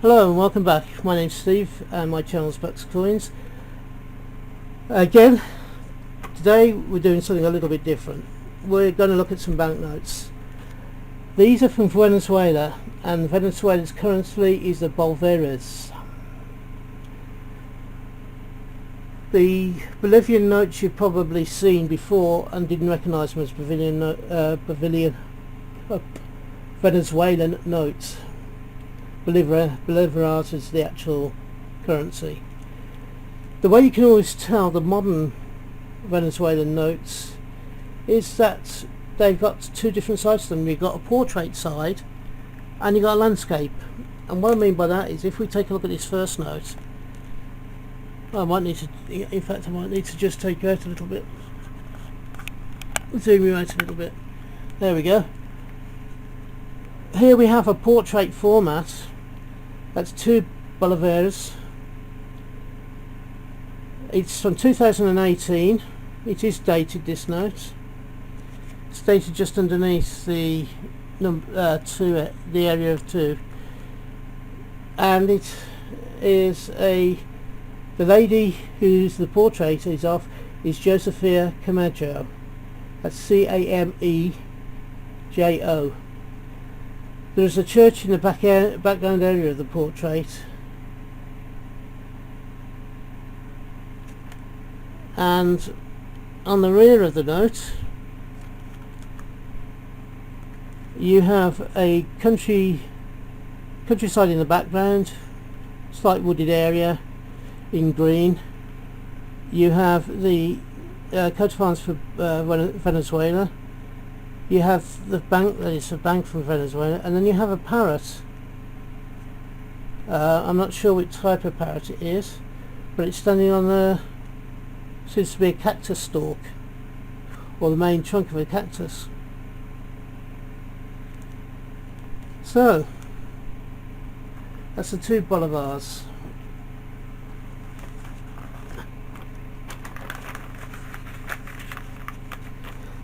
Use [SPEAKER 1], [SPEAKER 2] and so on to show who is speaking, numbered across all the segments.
[SPEAKER 1] Hello and welcome back. My name's Steve and my channel's Bucks Coins. Again, today we're doing something a little bit different. We're going to look at some banknotes. These are from Venezuela, and Venezuela's currency is the bolívares. The Bolivian notes you've probably seen before and didn't recognise them as Venezuelan notes. Bolívares is the actual currency. The way you can always tell the modern Venezuelan notes is that they've got two different sides to them. You've got a portrait side and you've got a landscape. And what I mean by that is, if we take a look at this first note, I might need to just take you out a little bit, zoom you out a little bit. There we go. Here we have a portrait format. That's 2 bolívares. It's from 2018. It is dated, this note. It's dated just underneath the number 2, the area of 2, and it is the lady whose the portrait is of is Josephia Camacho. That's C-A-M-E-J-O. There's a church in the background area of the portrait, and on the rear of the note you have a countryside in the background, slight wooded area in green. You have the coat of arms for Venezuela. You have the bank, that is a bank from Venezuela, and then you have a parrot. I'm not sure which type of parrot it is, but it's standing on the, seems to be a cactus stalk, or the main trunk of a cactus. So, that's the 2 bolívares.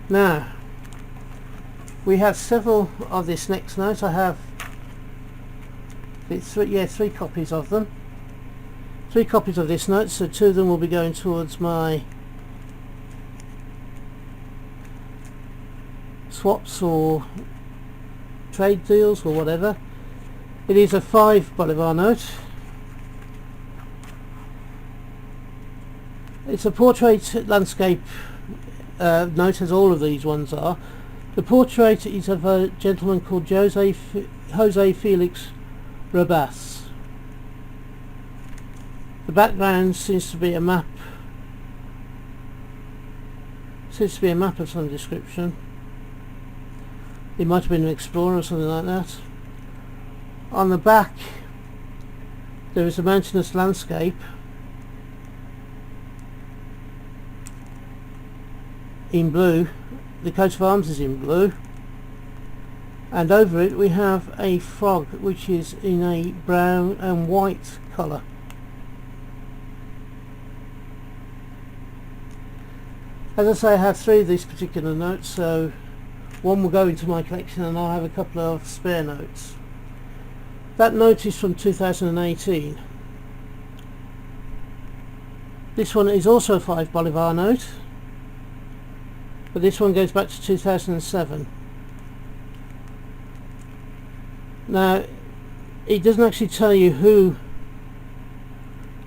[SPEAKER 1] Now, we have several of this next note. I have 3 copies of them. 3 copies of this note, so 2 of them will be going towards my swaps or trade deals or whatever. It is a 5 bolivar note. It's a portrait landscape note, as all of these ones are. The portrait is of a gentleman called Jose Felix Rabas. The background seems to be a map. Seems to be a map of some description. It might have been an explorer or something like that. On the back there is a mountainous landscape in blue. The coat of arms is in blue, and over it we have a frog which is in a brown and white colour. As I say, I have 3 of these particular notes, so 1 will go into my collection and I'll have a couple of spare notes. That note is from 2018. This one is also a 5 bolivar note, but this one goes back to 2007. Now, it doesn't actually tell you who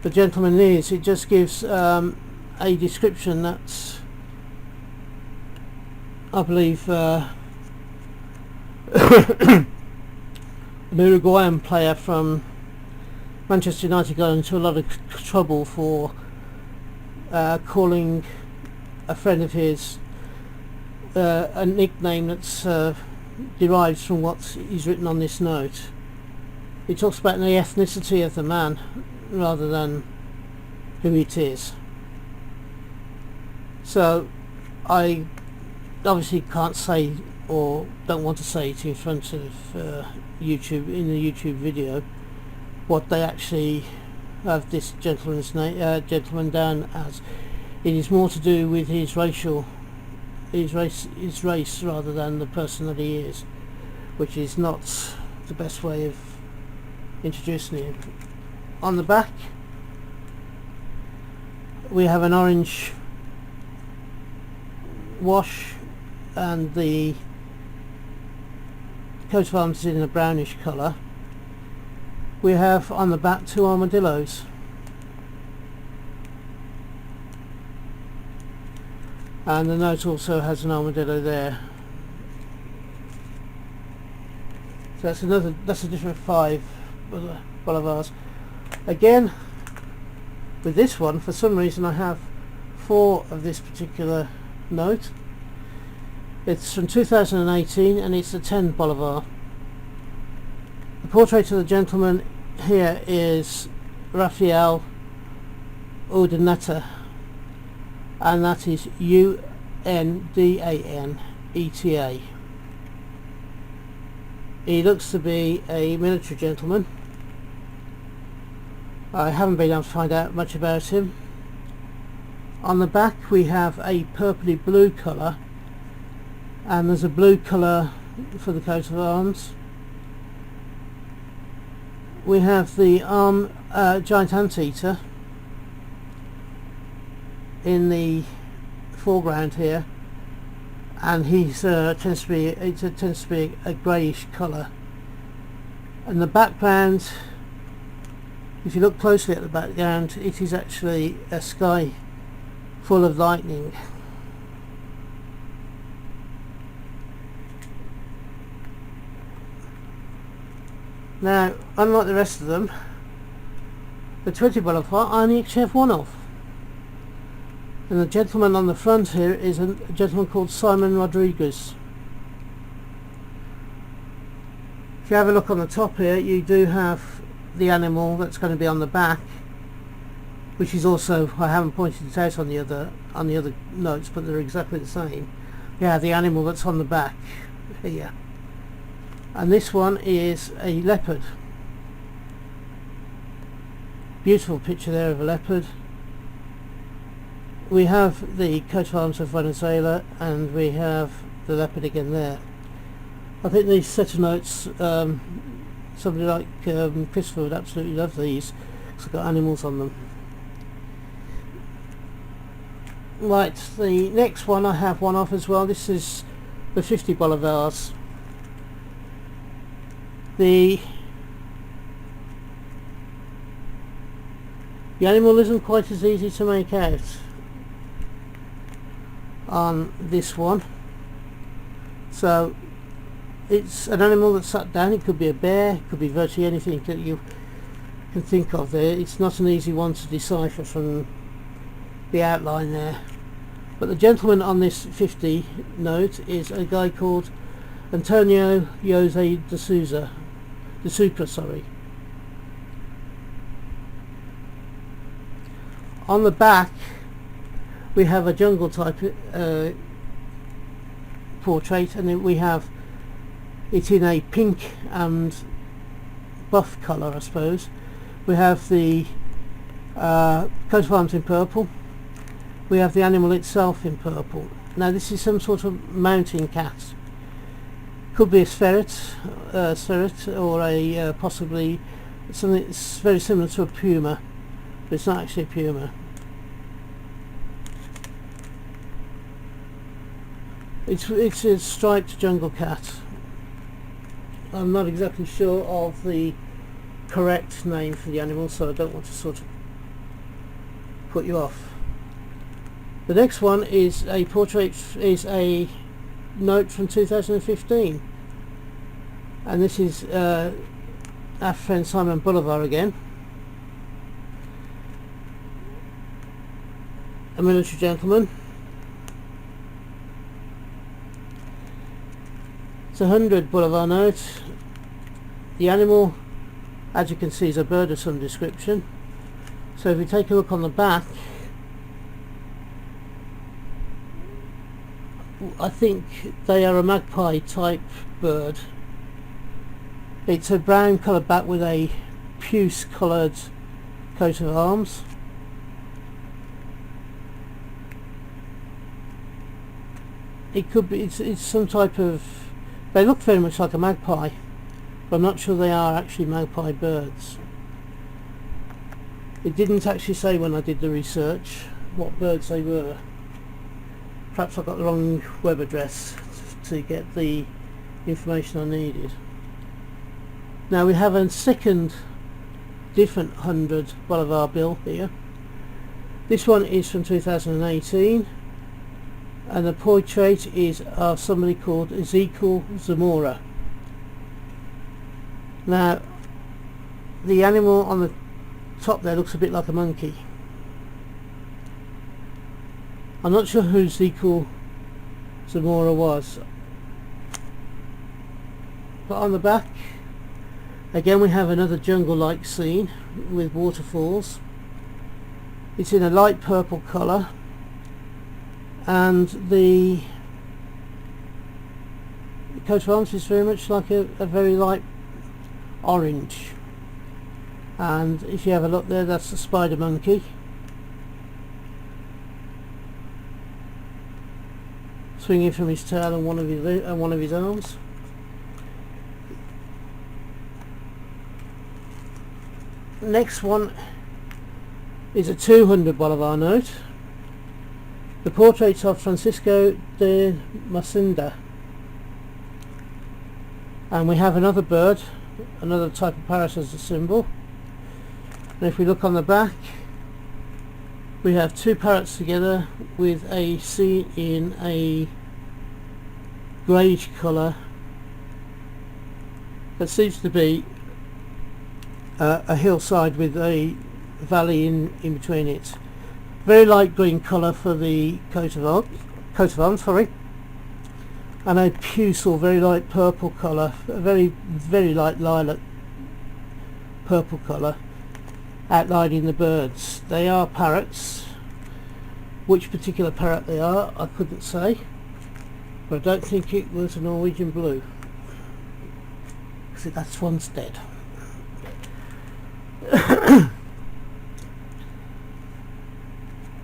[SPEAKER 1] the gentleman is. It just gives a description that's, I believe, an Uruguayan player from Manchester United got into a lot of trouble for calling a friend of his a nickname that's derives from what is written on this note. It talks about the ethnicity of the man rather than who it is. So I obviously can't say, or don't want to say it in front of YouTube, in the YouTube video, what they actually have this gentleman down as. It is more to do with his race rather than the person that he is, which is not the best way of introducing you. On the back we have an orange wash, and the coat of arms is in a brownish colour. We have on the back two armadillos. And the note also has an armadillo there. So that's a different 5 bolivars. Again, with this one, for some reason I have 4 of this particular note. It's from 2018 and it's a 10 bolivar. The portrait of the gentleman here is Rafael Urdaneta, and that is Undaneta. He looks to be a military gentleman. I haven't been able to find out much about him. On the back we have a purpley blue colour, and there's a blue colour for the coat of arms. We have the giant anteater in the foreground here, and he's tends to be a greyish colour. And the background, if you look closely at the background, it is actually a sky full of lightning. Now, unlike the rest of them, the 20 bolivar I only actually have one of. And the gentleman on the front here is a gentleman called Simon Rodriguez. If you have a look on the top here, you do have the animal that's going to be on the back, which is also, I haven't pointed it out on the other notes, but they're exactly the same. Yeah, the animal that's on the back here. And this one is a leopard. Beautiful picture there of a leopard. We have the coat of arms of Venezuela, and we have the leopard again there. I think these set of notes, somebody like Christopher would absolutely love these, because they've got animals on them. Right, the next one I have one of as well. This is the 50 bolivars. The animal isn't quite as easy to make out on this one. So it's an animal that's sat down. It could be a bear, it could be virtually anything that you can think of there. It's not an easy one to decipher from the outline there. But the gentleman on this 50 note is a guy called Antonio Jose de Sucre, sorry. On the back we have a jungle type portrait, and then we have it in a pink and buff colour, I suppose. We have the coat of arms in purple. We have the animal itself in purple. Now this is some sort of mountain cat. Could be a ferret or a possibly something that's very similar to a puma, but it's not actually a puma. It's a striped jungle cat. I'm not exactly sure of the correct name for the animal, so I don't want to sort of put you off. The next one is a portrait, is a note from 2015, and this is our friend Simon Bolivar again, a military gentleman. It's a 100 bolivar note. The animal, as you can see, is a bird of some description. So if we take a look on the back, I think they are a magpie type bird. It's a brown coloured back with a puce coloured coat of arms. It could be, it's some type of, they look very much like a magpie, but I'm not sure they are actually magpie birds. It didn't actually say when I did the research what birds they were. Perhaps I got the wrong web address to get the information I needed. Now we have a second different 100 Bolivar bill here. This one is from 2018, and the portrait is of somebody called Ezekiel Zamora. Now the animal on the top there looks a bit like a monkey. I'm not sure who Ezekiel Zamora was, but on the back again we have another jungle-like scene with waterfalls. It's in a light purple colour, and the coat of arms is very much like a very light orange. And if you have a look there, that's the spider monkey. Swinging from his tail and one of his arms. Next one is a 200 Bolivar note. The portrait of Francisco de Macinda. And we have another bird, another type of parrot as a symbol. And if we look on the back, we have two parrots together with a scene in a greyish colour that seems to be a hillside with a valley in between it. Very light green colour for the coat of arms, and a puce or very light purple colour, a very light lilac purple colour outlining the birds. They are parrots. Which particular parrot they are I couldn't say, but I don't think it was a Norwegian blue, because that's one's dead.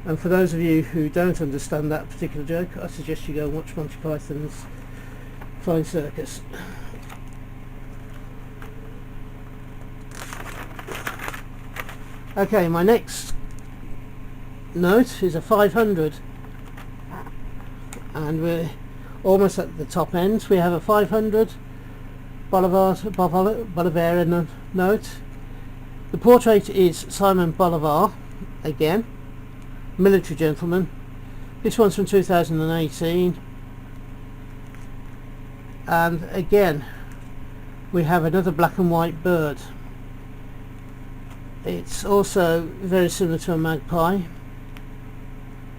[SPEAKER 1] And for those of you who don't understand that particular joke, I suggest you go and watch Monty Python's Flying Circus. Okay, my next note is a 500, and we're almost at the top end. We have a 500 Bolivarian note. The portrait is Simon Bolivar, again, military gentleman. This one's from 2018, and again we have another black and white bird. It's also very similar to a magpie.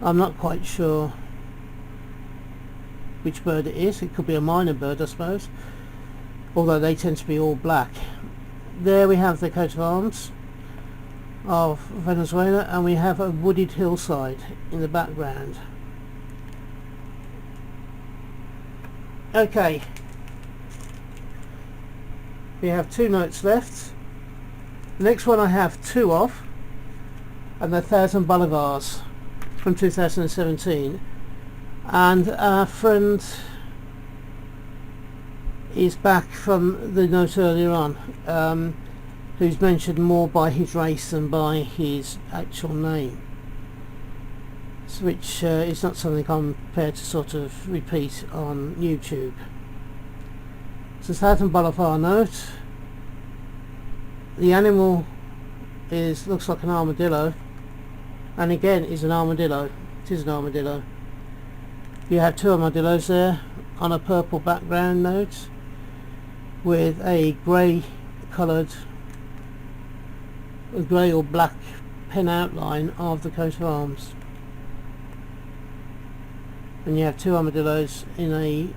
[SPEAKER 1] I'm not quite sure which bird it is. It could be a minor bird, I suppose, although they tend to be all black. There we have the coat of arms of Venezuela, and we have a wooded hillside in the background. Okay, we have two notes left. The next one I have two of, and they're 1,000 Bolivars from 2017, and our friend is back from the note earlier on, who's mentioned more by his race than by his actual name, which is not something I'm prepared to sort of repeat on YouTube. So 1,000 Bolivar note. The animal looks like an armadillo, and again is an armadillo. It is an armadillo. You have two armadillos there on a purple background note with a grey or black pen outline of the coat of arms, and you have two armadillos in a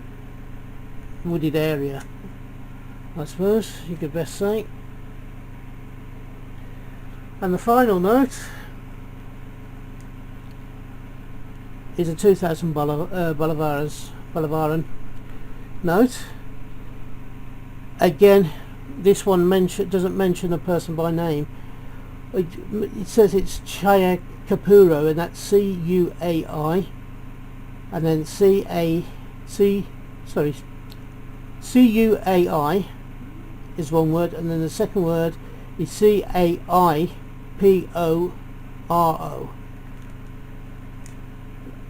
[SPEAKER 1] wooded area, I suppose you could best say. And the final note is a 2,000 Bolivaran note. Again, this one doesn't mention a person by name. It says it's Chaya Capuro, and that's C-U-A-I, and then C-U-A-I is one word, and then the second word is Caiporo.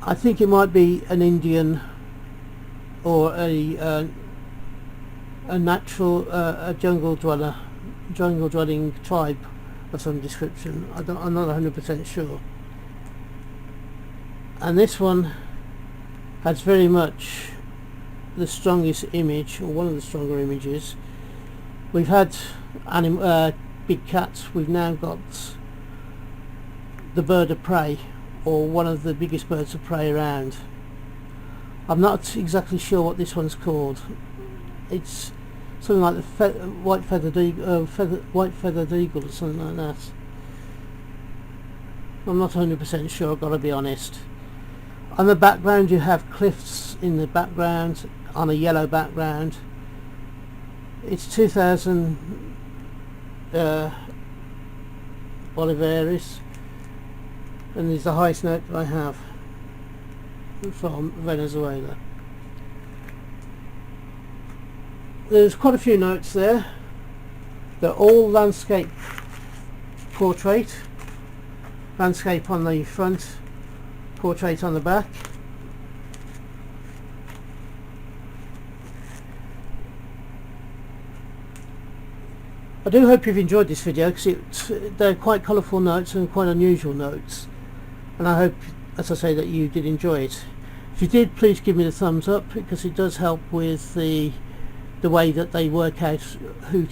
[SPEAKER 1] I think it might be an Indian or a natural jungle dwelling tribe of some description. I'm not 100% sure. And this one has very much the strongest image, or one of the stronger images. We've had big cats. We've now got the bird of prey, or one of the biggest birds of prey around. I'm not exactly sure what this one's called. It's something like the white-feathered eagle or something like that. I'm not 100% sure, I've got to be honest. On the background you have cliffs in the background on a yellow background. It's 2000 Bolivares, and it's the highest note I have from Venezuela. There's quite a few notes there. They're all landscape portrait. Landscape on the front, portrait on the back. I do hope you've enjoyed this video, because they're quite colourful notes and quite unusual notes, and I hope, as I say, that you did enjoy it. If you did, please give me the thumbs up, because it does help with the way that they work out the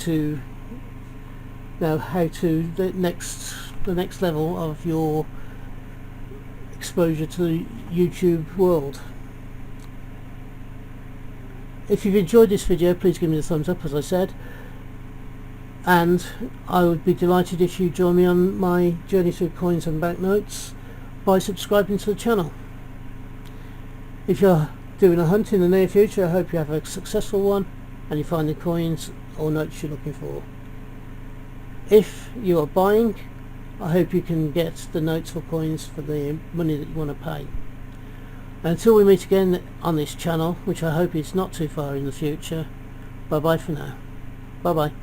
[SPEAKER 1] next level of your exposure to the YouTube world. If you've enjoyed this video, please give me the thumbs up, as I said, and I would be delighted if you join me on my journey through coins and banknotes by subscribing to the channel. If you're doing a hunt in the near future, I hope you have a successful one and you find the coins or notes you're looking for. If you are buying, I hope you can get the notes or coins for the money that you want to pay. Until we meet again on this channel, which I hope is not too far in the future, bye bye for now. Bye bye.